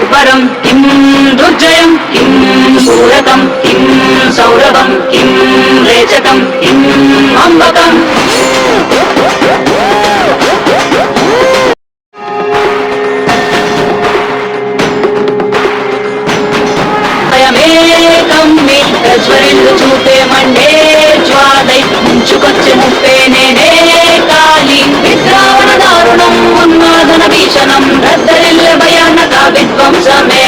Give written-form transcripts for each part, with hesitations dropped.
दुर्वरं किं दुर्जयं किं पूरकं किं सौरभं किं रेचकं किं अम्बकम् అయమేకం మీశ్వరులు చూపే మండే జ్వాలై ముంచుకొచ్చే ముప్పే నేనే కాళీ విద్రావణ దారుణం ఉన్మాదన భీషణం రద్దరిల్లె భయానక విధ్వంసమే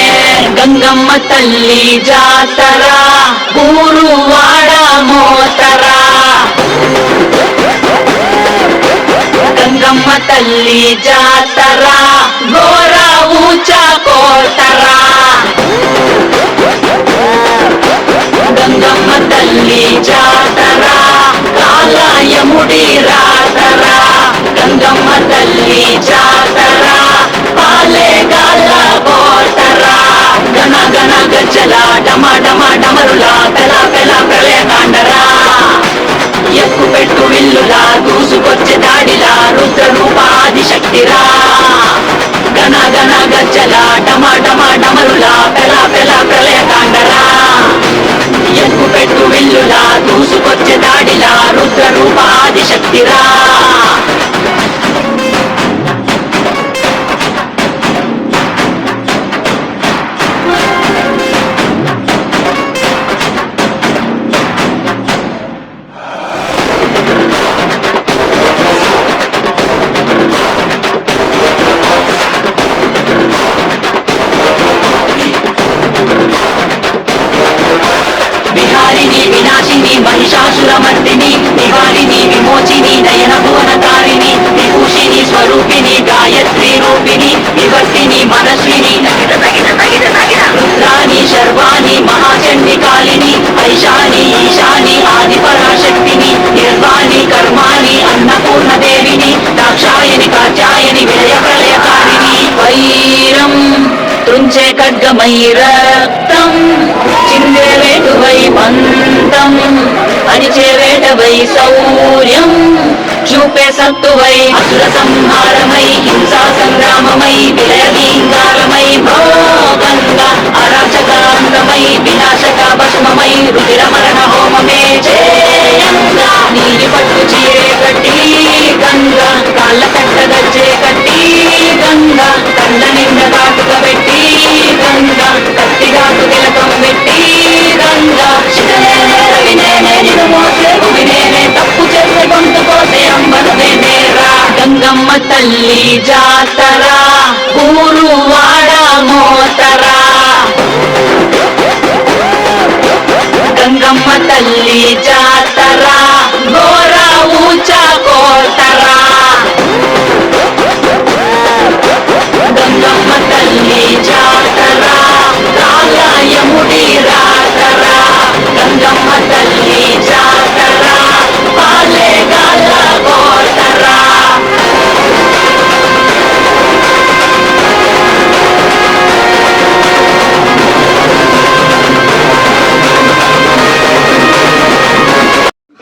గంగమ్మ తల్లి జాతర ఊరు వాడ మోతరా గంగమ్మ తల్లి జాతర ఘోర ఊచ కోటరా గంగమ్మ తల్లి జాతర కాలయముడి రాతర గంగమ్మ తల్లి జాతర పాలేగాల కోటర గణ గణ గజ్జల డమ డమ డమరుల పెల పెల ప్రళయ కాండరా ఎక్కు పెట్టు విల్లులా దూసుకొచ్చే దాడిలా రుద్ర రూపాది శక్తిరా గణ గణ గజ్జల డమ డమ డమరుల పెల పెల ప్రళయ కాండరా ఎక్కు పెట్టు విల్లులా దూసుకొచ్చే దాడిలా రుద్ర రూపాది శక్తిరా వినాశిని మహిషాసురమర్దిని నివారిణి విమోచిని నయన భువనకారిణి విభూషిణి స్వరూపిణి గాయత్రి రూపిణి వివర్తిని మనస్విని రుద్రాణి శర్వాణి మహాచండి కాళిని ఐశాని ఈశాని ఆది పరాశక్తిని నిర్వాణి కర్మాణి అన్నపూర్ణ దేవిని దాక్షాయని కాత్యాయని విలయ ప్రళయకారిణి వైరం తుంచే ఖడ్గమై రక్తం చిందే వేటువై పంతం అణిచే వేటవై శౌర్యం చూపే సత్తువై అసుర సంహారమై హింసా సంగ్రామమై విలయ భీంగారమై భోగంగా అరాచకాంతమై వినాశక భస్మమై రుధిర మరణ హోమమే చేయంగా నీలి పట్టు చీరే కట్టి గంగా కాళ్ళ కట్ట గజ్జే కట్టి గంగా కళ్ళ నిండ కాటుక పెట్టి గంగా కత్తిగాటు తిలకం పెట్టి గంగా శిఖలేనే రవినేనే నిన్ను మోసే భూమినేనే తప్పు చేసే గొంతు కోసే అంబను నేనేరా గంగమ్మ తల్లి జాతర ఊరు వాడ మోతరా గంగమ్మ తల్లి జాతర ఘోర ఊచ కోటరా గంగమ్మ తల్లి జాతర కాలయముడి రాతర గంగమ్మ తల్లి జాతర పాలేగాల కోటరా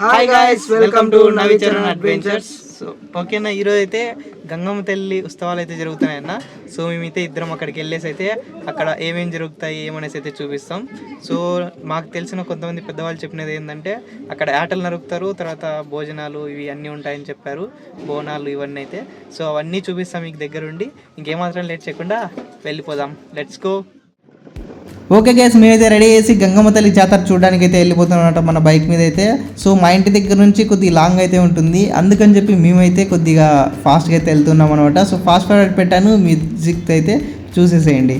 hi guys, welcome to Navicharan adventures. So ఓకేనా, ఈరోజు అయితే గంగమ్మ తల్లి ఉత్సవాలు అయితే జరుగుతున్నాయన్న. సో మేమైతే ఇద్దరం అక్కడికి వెళ్ళేసి అయితే అక్కడ ఏమేమి జరుగుతాయి ఏమనేసి అయితే చూపిస్తాం. సో మాకు తెలిసిన కొంతమంది పెద్దవాళ్ళు చెప్పినది ఏంటంటే అక్కడ ఆటలు నరుకుతారు, తర్వాత భోజనాలు ఇవి అన్నీ ఉంటాయని చెప్పారు, బోనాలు ఇవన్నీ అయితే. సో అవన్నీ చూపిస్తాం మీకు దగ్గరుండి. ఇంకేమాత్రం లేట్ చేయకుండా వెళ్ళిపోదాం, లెట్స్ గో. ఓకే గైస్, మేమైతే రెడీ చేసి గంగమ్మ తల్లి జాతర చూడడానికి అయితే వెళ్ళిపోతున్నాం అనమాట మన బైక్ మీద అయితే. సో మా ఇంటి దగ్గర నుంచి కొద్దిగా లాంగ్ అయితే ఉంటుంది, అందుకని చెప్పి మేమైతే కొద్దిగా ఫాస్ట్గా అయితే వెళ్తున్నాం అనమాట. సో ఫాస్ట్ ఫార్వర్డ్ పెట్టాను, మ్యూజిక్ అయితే చూసేసేయండి.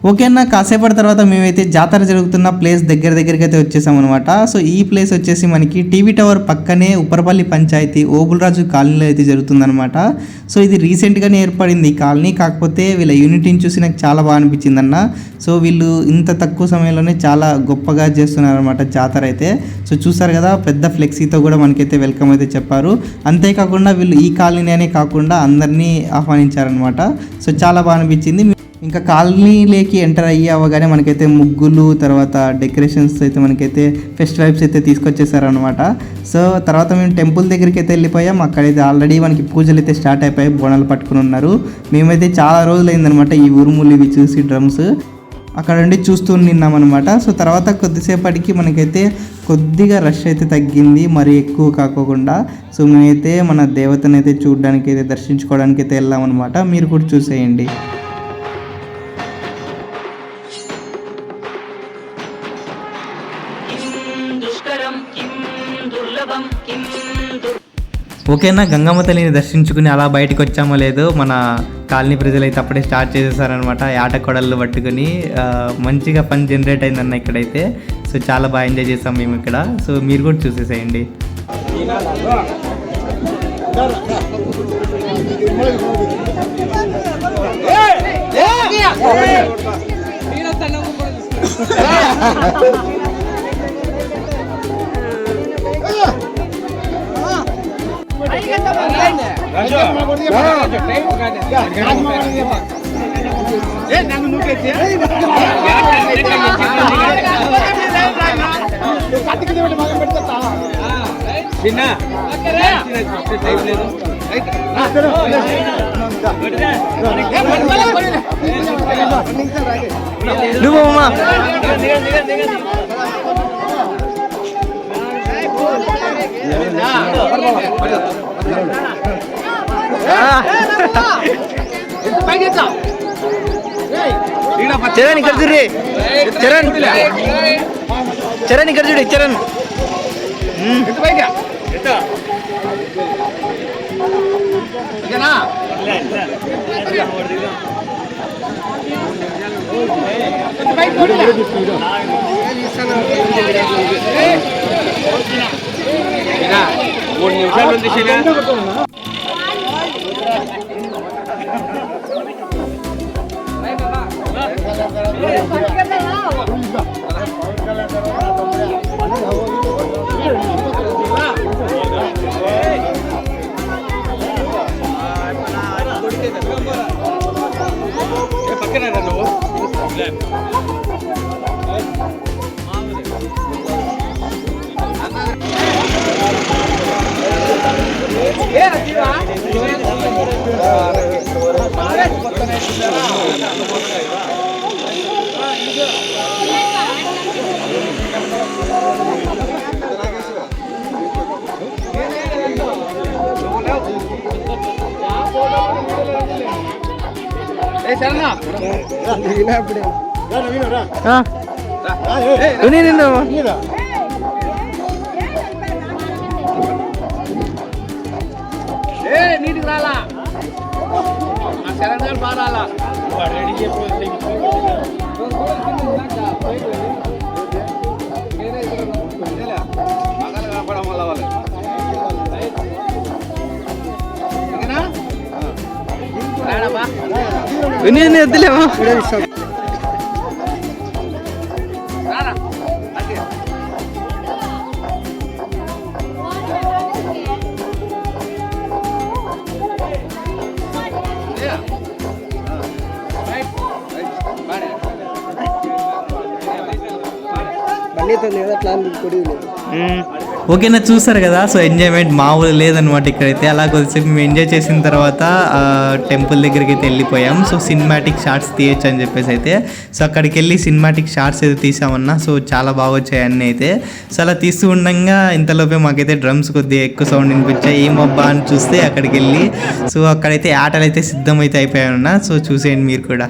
ఓకేనా, కాసేపటి తర్వాత మేమైతే జాతర జరుగుతున్న ప్లేస్ దగ్గరికి అయితే వచ్చేసాం అనమాట. సో ఈ ప్లేస్ వచ్చేసి మనకి టీవీ టవర్ పక్కనే ఉప్పరపల్లి పంచాయతీ ఓబుల్రాజు కాలనీలో అయితే జరుగుతుందన్నమాట. సో ఇది రీసెంట్గానే ఏర్పడింది ఈ కాలనీ, కాకపోతే వీళ్ళ యూనిటీని చూసి నాకు చాలా బాగా అనిపించింది అన్న. సో వీళ్ళు ఇంత తక్కువ సమయంలోనే చాలా గొప్పగా చేస్తున్నారు అనమాట జాతర అయితే. సో చూసారు కదా, పెద్ద ఫ్లెక్సీతో కూడా మనకైతే వెల్కమ్ అయితే చెప్పారు. అంతేకాకుండా వీళ్ళు ఈ కాలనీ అనే కాకుండా అందరినీ ఆహ్వానించారనమాట. సో చాలా బాగా అనిపించింది. ఇంకా కాలనీలోకి ఎంటర్ అవ్వగానే మనకైతే ముగ్గులు, తర్వాత డెకరేషన్స్ అయితే మనకైతే ఫెస్ట్ వైబ్స్ అయితే తీసుకొచ్చేసారనమాట. సో తర్వాత మేము టెంపుల్ దగ్గరికి అయితే వెళ్ళిపోయాం. అక్కడైతే ఆల్రెడీ మనకి పూజలు అయితే స్టార్ట్ అయిపోయాయి, బోనాలు పట్టుకుని ఉన్నారు. మేమైతే చాలా రోజులైందనమాట ఈ ఉరుములు ఇవి చూసి, డ్రమ్స్ అక్కడ నుండి చూస్తూ నిన్నామన్నమాట. సో తర్వాత కొద్దిసేపటికి మనకైతే కొద్దిగా రష్ అయితే తగ్గింది, మరి ఎక్కువ కాకోకుండా. సో మేమైతే మన దేవతను అయితే చూడడానికి అయితే, దర్శించుకోవడానికి అయితే వెళ్ళామన్నమాట. మీరు కూడా చూసేయండి. ఓకేనా, గంగమ్మ తల్లిని దర్శించుకుని అలా బయటకు వచ్చామో లేదో మన కాలనీ ప్రజలు అయితే అప్పుడే స్టార్ట్ చేసేసారనమాట. ఆట కొడళ్ళు పట్టుకుని మంచిగా ఫన్ జనరేట్ అయిందన్న ఇక్కడైతే. సో చాలా బాగా ఎంజాయ్ చేసాం మేము ఇక్కడ. సో మీరు కూడా చూసేసేయండి. చరణ్ ఇక్కడ చూడు, చరణ్ చరణ్ ఇక్కడ చూడు, చరణ్ నీటికి రాలా శరణాలు పారాలా కాపాడం వల్ల వాళ్ళు వద్దులేమా. ఓకేనా, చూస్తారు కదా. సో ఎంజాయ్మెంట్ మామూలు లేదనమాట ఇక్కడైతే. అలా కొద్దిసేపు మేము ఎంజాయ్ చేసిన తర్వాత టెంపుల్ దగ్గరికి అయితే వెళ్ళిపోయాం. సో సినిమాటిక్ షార్ట్స్ తీయచ్చు అని చెప్పేసి అయితే. సో అక్కడికి వెళ్ళి సినిమాటిక్ షార్ట్స్ అయితే తీసామన్నా. సో చాలా బాగా వచ్చాయి అన్నీ అయితే. సో అలా తీస్తూ ఉండగా ఇంతలోపే మాకైతే డ్రమ్స్ కొద్దిగా ఎక్కువ సౌండ్ వినిపించాయి. ఏమబ్బా అని చూస్తే అక్కడికి వెళ్ళి సో అక్కడైతే ఆటలు అయితే సిద్ధమైతే అయిపోయాయన్నా. సో చూసేయండి మీరు కూడా.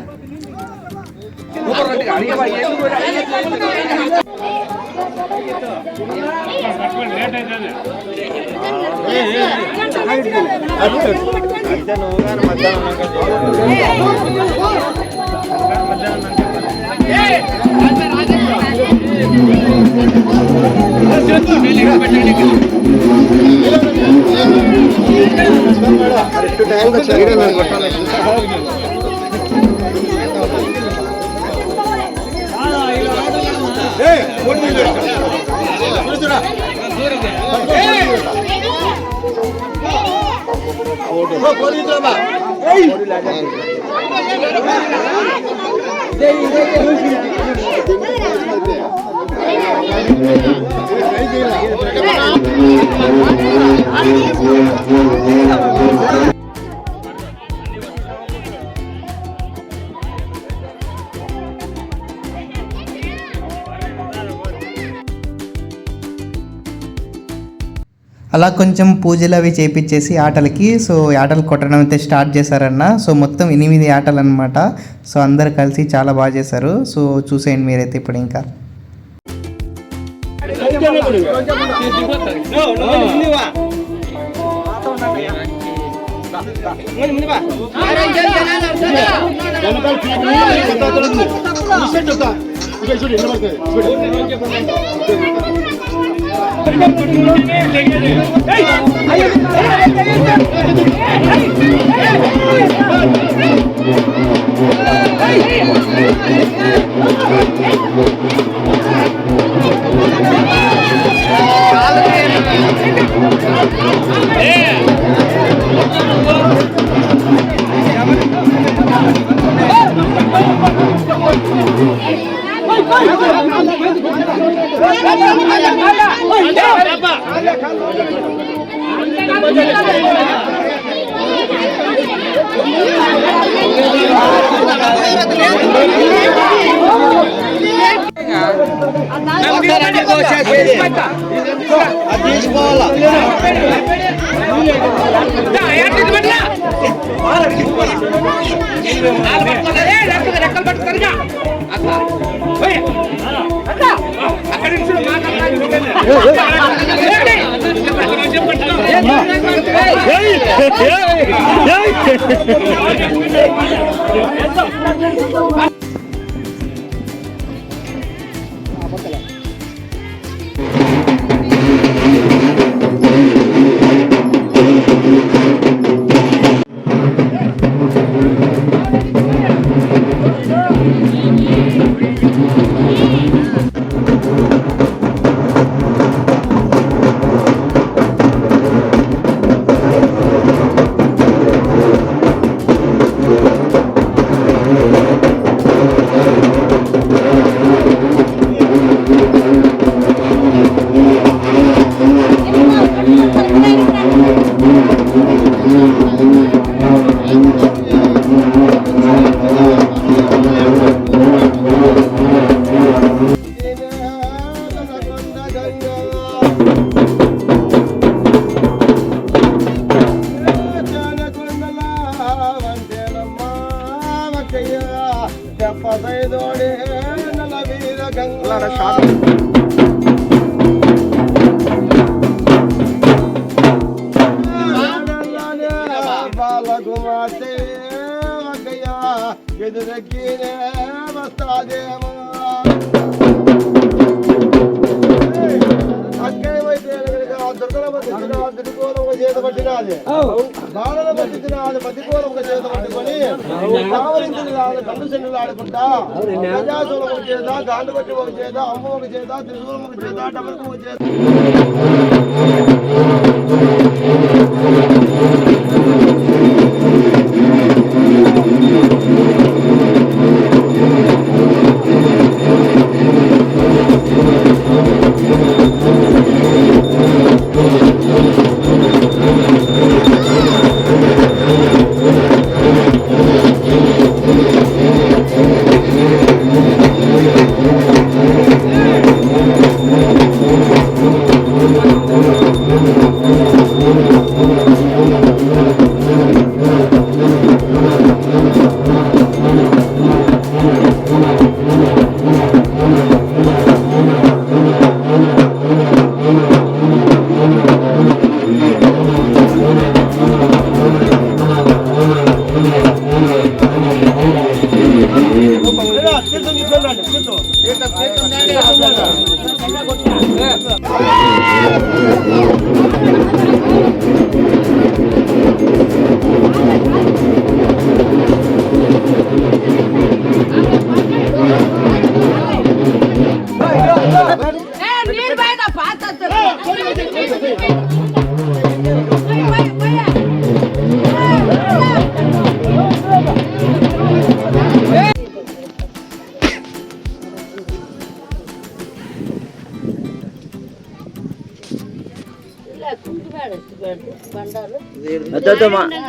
అలా కొంచెం పూజలు అవి చేపించేసి ఆటలకి సో ఆటలు కొట్టడం అయితే స్టార్ట్ చేశారన్న. సో మొత్తం 8 ఆటలు అనమాట. సో అందరు కలిసి చాలా బాగా చేశారు. సో చూసేయండి మీరైతే ఇప్పుడు ఇంకా.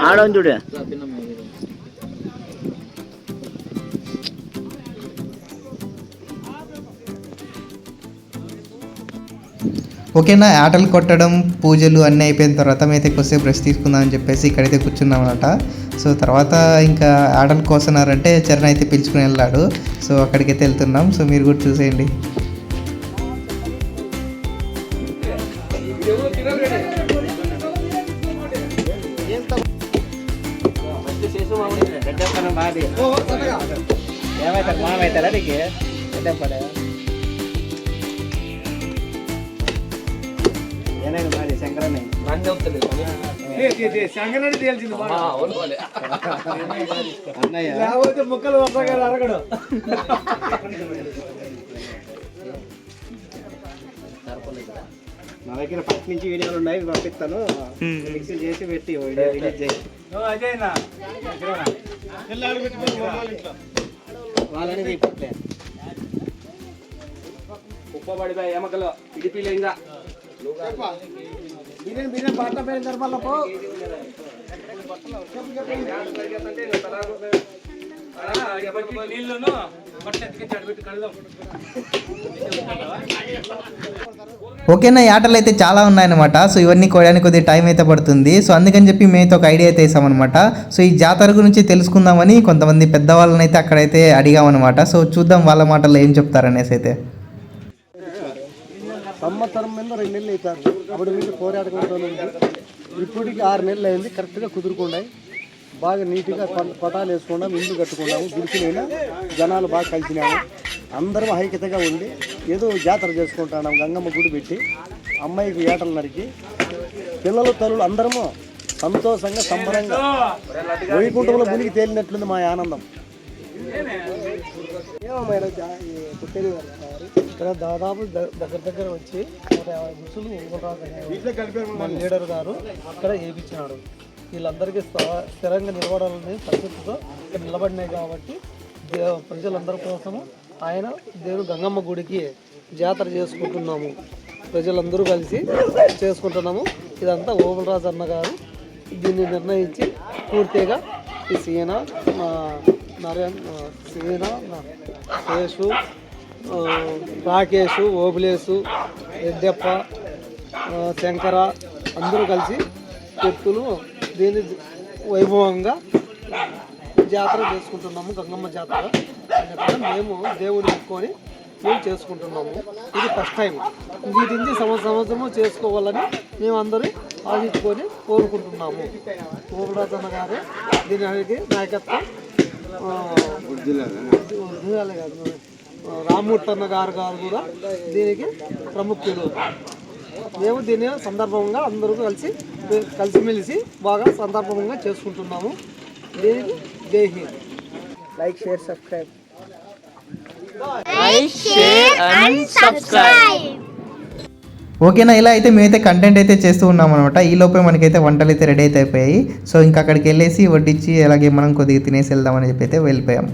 ఆడని చూడే ఓకేనా, ఆటలు కొట్టడం పూజలు అన్నీ అయిపోయిన తర్వాత మేమైతే కొద్దిసేపు రెస్ట్ తీసుకుందాం అని చెప్పేసి ఇక్కడైతే కూర్చున్నాం అనమాట. సో తర్వాత ఇంకా ఆటలు కోస్తున్నారంటే చరణ్ అయితే పిలుచుకుని వెళ్ళాడు. సో అక్కడికైతే వెళ్తున్నాం. సో మీరు కూడా చూసేయండి. ముక్కలు అరగడు. నా దగ్గర ఫస్ట్ నుంచి వీడియోలు ఉన్నాయి, పంపిస్తాను. మిక్సీ చేసి పెట్టి రిలీజ్ చేసి వాళ్ళని ఇప్పట్లే ఉప్పబడిపోయి ఎమకలు ఇడిపిలేంగా బిర్యానీ పాట పోయిన తర్వాత నీళ్ళను ఓకేనా, ఈ ఆటలు అయితే చాలా ఉన్నాయన్నమాట. సో ఇవన్నీ కోయడానికి కొద్దిగా టైం అయితే పడుతుంది. సో అందుకని చెప్పి మేమైతే ఒక ఐడియా అయితే వేసామన్నమాట. సో ఈ జాతర గురించి తెలుసుకుందామని కొంతమంది పెద్దవాళ్ళని అయితే అక్కడైతే అడిగామన్నమాట. సో చూద్దాం వాళ్ళ మాటల్లో ఏం చెప్తారనేసి అయితే. సంవత్సరం మీద 2 నెలలు అవుతారు. అప్పుడు మీద పోరాటం ఇప్పటికి 6 నెలలు అయింది. కరెక్ట్గా కుదురుకున్నాయి. బాగా నీట్గా పటాలు వేసుకున్నాం, ఇల్లు కట్టుకున్నాము. గుడికినైనా జనాలు బాగా కలిసినాము. అందరం ఐక్యతగా ఉండి ఏదో జాతర చేసుకుంటున్నాం. గంగమ్మ గుడి పెట్టి అమ్మాయికి ఏటలు నరికి పిల్లలు తల్లులు అందరము సంతోషంగా సంబరంగా వైకుంఠంలో మునిగి తేలినట్లుంది మా ఆనందం. ఇక్కడ దాదాపు దగ్గర వచ్చి 150 ముసులు మన లీడర్ గారు ఇక్కడ వేయించినాడు. వీళ్ళందరికీ స్థిరంగా నిలబడాలని పరిస్థితితో ఇక్కడ నిలబడినాయి కాబట్టి ప్రజలందరి కోసము ఆయన దేవుడు గంగమ్మ గుడికి జాతర చేసుకుంటున్నాము. ప్రజలందరూ కలిసి చేసుకుంటున్నాము. ఇదంతా ఓబులరాజు అన్న గారు దీన్ని నిర్ణయించి పూర్తిగా ఈ సీన శేషు, రాకేషు, ఓబులేసు, రెడ్డప్ప, శంకర అందరూ కలిసి వ్యక్తులు దీన్ని వైభవంగా జాతర చేసుకుంటున్నాము. గంగమ్మ జాతర మేము దేవుడిని పెట్టుకొని మేము చేసుకుంటున్నాము. ఇది ఫస్ట్ టైం. వీటిని సంవత్సరము చేసుకోవాలని మేము అందరూ ఆశించుకొని కోరుకుంటున్నాము. ఓబులరాజన్న గారే దీనికి నాయకత్వం, రామ్మూర్తన్న గారు కూడా దీనికి ప్రముఖులు. మేము దీని సందర్భంగా అందరూ కలిసిమెలిసి బాగా సందర్భంగా చేసుకుంటున్నాము. దీనికి జై హింద్. Like, share, subscribe. ఓకేనా, ఇలా అయితే మేమైతే కంటెంట్ అయితే చేస్తూ ఉన్నాం అనమాట. ఈ లోపే మనకైతే వంటలు అయితే రెడీ అయితే అయిపోయాయి. సో ఇంకా అక్కడికి వెళ్ళేసి వడ్డించి అలాగే మనం కొద్దిగా తినేసి వెళ్దామని చెప్పి అయితే వెళ్ళిపోయాం.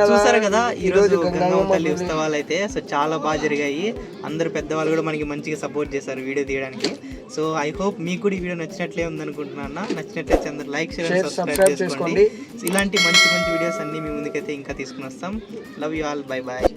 చూసారు కదా ఈరోజు గంగమ్మ తల్లి ఉత్సవాలు అయితే. సో చాలా బాగా జరిగాయి. అందరు పెద్దవాళ్ళు కూడా మనకి మంచిగా సపోర్ట్ చేశారు వీడియో తీయడానికి. సో ఐ హోప్ మీకు కూడా ఈ వీడియో నచ్చినట్లే ఉందనుకుంటున్నా. నచ్చినట్లయితే అందరూ లైక్ షేర్ సబ్స్క్రైబ్ చేసుకోండి. ఇలాంటి మంచి మంచి వీడియోస్ అన్ని మీ ముందుకైతే ఇంకా తీసుకుని వస్తాం. Love you all, bye bye.